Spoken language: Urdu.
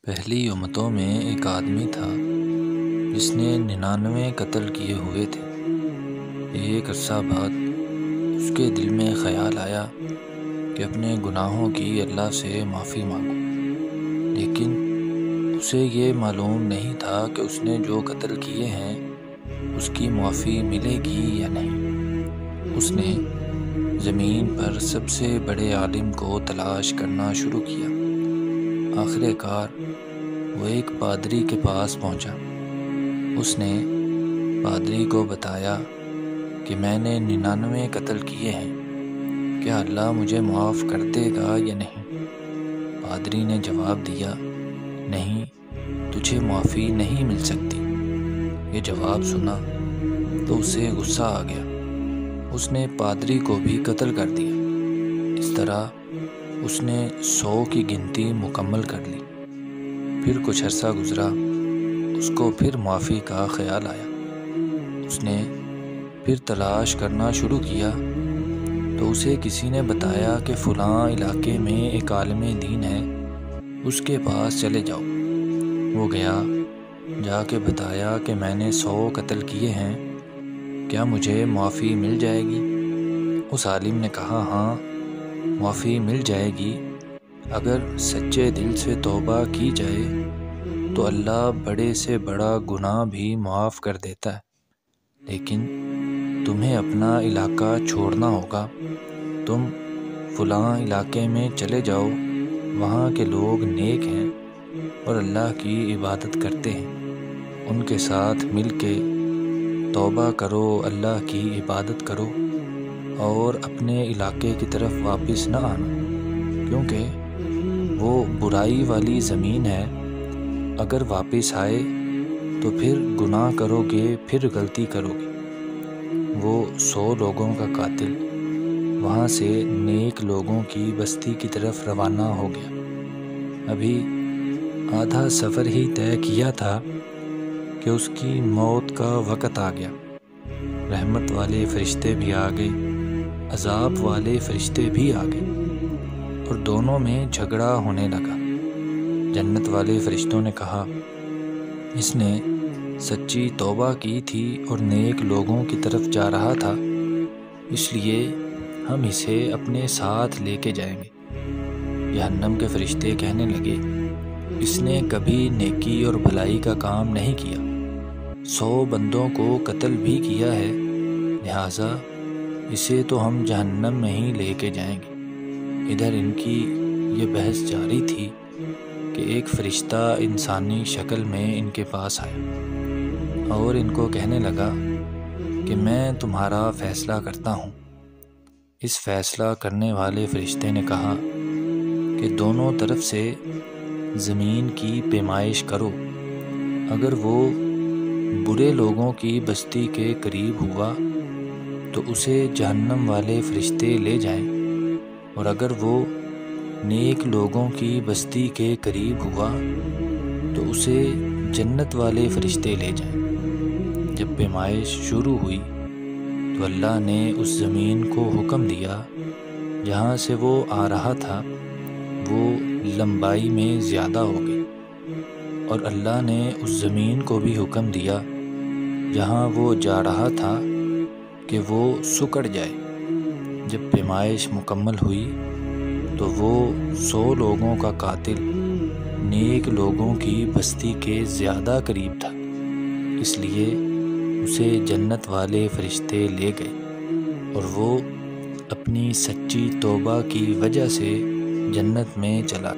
پہلی امتوں میں ایک آدمی تھا جس نے 99 قتل کیے ہوئے تھے۔ ایک عرصہ بعد اس کے دل میں خیال آیا کہ اپنے گناہوں کی اللہ سے معافی مانگوں، لیکن اسے یہ معلوم نہیں تھا کہ اس نے جو قتل کیے ہیں اس کی معافی ملے گی یا نہیں۔ اس نے زمین پر سب سے بڑے عالم کو تلاش کرنا شروع کیا۔ آخر کار وہ ایک پادری کے پاس پہنچا۔ اس نے پادری کو بتایا کہ میں نے 99 قتل کیے ہیں، کیا اللہ مجھے معاف کر دے گا یا نہیں؟ پادری نے جواب دیا، نہیں، تجھے معافی نہیں مل سکتی۔ یہ جواب سنا تو اسے غصہ آ گیا۔ اس نے پادری کو بھی قتل کر دیا۔ اس طرح اس نے 100 کی گنتی مکمل کر لی۔ پھر کچھ عرصہ گزرا، اس کو پھر معافی کا خیال آیا۔ اس نے پھر تلاش کرنا شروع کیا تو اسے کسی نے بتایا کہ فلاں علاقے میں ایک عالم دین ہے، اس کے پاس چلے جاؤ۔ وہ گیا، جا کے بتایا کہ میں نے 100 قتل کیے ہیں، کیا مجھے معافی مل جائے گی؟ اس عالم نے کہا، ہاں، معافی مل جائے گی۔ اگر سچے دل سے توبہ کی جائے تو اللہ بڑے سے بڑا گناہ بھی معاف کر دیتا ہے، لیکن تمہیں اپنا علاقہ چھوڑنا ہوگا۔ تم فلاں علاقے میں چلے جاؤ، وہاں کے لوگ نیک ہیں اور اللہ کی عبادت کرتے ہیں، ان کے ساتھ مل کے توبہ کرو، اللہ کی عبادت کرو اور اپنے علاقے کی طرف واپس نہ آنا، کیونکہ وہ برائی والی زمین ہے۔ اگر واپس آئے تو پھر گناہ کرو گے، پھر غلطی کرو گے۔ وہ 100 لوگوں کا قاتل وہاں سے نیک لوگوں کی بستی کی طرف روانہ ہو گیا۔ ابھی آدھا سفر ہی طے کیا تھا کہ اس کی موت کا وقت آ گیا۔ رحمت والے فرشتے بھی آ گئے، عذاب والے فرشتے بھی آ گئے، اور دونوں میں جھگڑا ہونے لگا۔ جنت والے فرشتوں نے کہا، اس نے سچی توبہ کی تھی اور نیک لوگوں کی طرف جا رہا تھا، اس لیے ہم اسے اپنے ساتھ لے کے جائیں گے۔ جہنم کے فرشتے کہنے لگے، اس نے کبھی نیکی اور بھلائی کا کام نہیں کیا، 100 بندوں کو قتل بھی کیا ہے، لہٰذا اسے تو ہم جہنم میں ہی لے کے جائیں گے۔ ادھر ان کی یہ بحث جاری تھی کہ ایک فرشتہ انسانی شکل میں ان کے پاس آیا اور ان کو کہنے لگا کہ میں تمہارا فیصلہ کرتا ہوں۔ اس فیصلہ کرنے والے فرشتے نے کہا کہ دونوں طرف سے زمین کی پیمائش کرو، اگر وہ برے لوگوں کی بستی کے قریب ہوا تو اسے جہنم والے فرشتے لے جائیں، اور اگر وہ نیک لوگوں کی بستی کے قریب ہوا تو اسے جنت والے فرشتے لے جائیں۔ جب پیمائش شروع ہوئی تو اللہ نے اس زمین کو حکم دیا جہاں سے وہ آ رہا تھا، وہ لمبائی میں زیادہ ہو گئی، اور اللہ نے اس زمین کو بھی حکم دیا جہاں وہ جا رہا تھا کہ وہ سکڑ جائے۔ جب پیمائش مکمل ہوئی تو وہ 100 لوگوں کا قاتل نیک لوگوں کی بستی کے زیادہ قریب تھا، اس لیے اسے جنت والے فرشتے لے گئے، اور وہ اپنی سچی توبہ کی وجہ سے جنت میں چلا۔